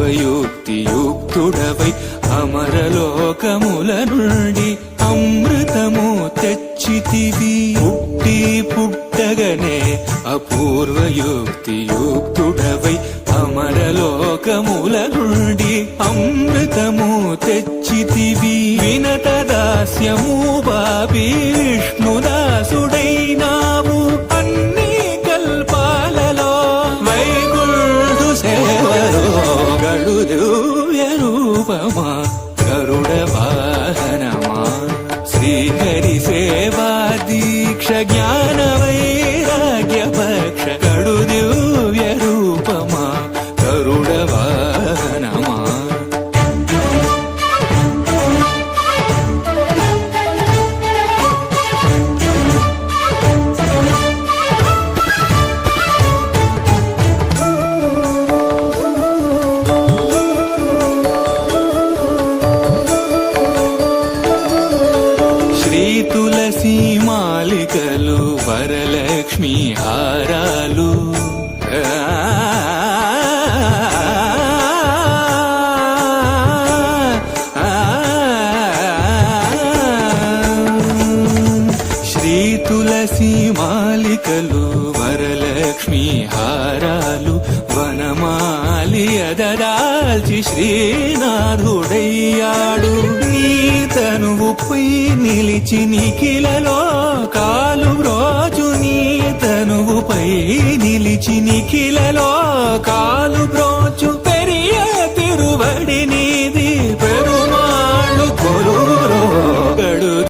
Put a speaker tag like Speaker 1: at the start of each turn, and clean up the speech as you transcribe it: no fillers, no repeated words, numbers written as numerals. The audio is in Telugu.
Speaker 1: అపూర్వయుక్తియుక్తుడవై అమరలోకముల నుండి అమృతము తెచ్చితివి. పుట్టి పుట్టగనే అపూర్వయుక్తియుక్తుడవై అమరలోకముల నుండి అమృతము తెచ్చితివి. వినత దాస్యము బాబి విష్ణుదాసుడైనావు అన్ని కల్పాలలో. వైకుంఠు సేవలో గడుదివ్య రూపమా గరుడ వాహనమా. శ్రీహరి సేవా దీక్ష జ్ఞాన వైరాగ్య పక్ష గడుదివ్య రూపమా గరుడ వాహనమా. తులసి మాలికలు వరలక్ష్మి హారాలు శ్రీ తులసి మాలికలు వరలక్ష్మి హారాలు వనమాలి అదరాల్చి శ్రీనాథుడయ్యాడు. నీ తనువుపై నిలిచి నిఖిలలో కాలు బ్రోచు. నీ తనువుపై నిలిచి నిఖిలలో కాలు బ్రోచు. పెరియ తిరువడి నీది పెరుమాళ్ళు కొలురో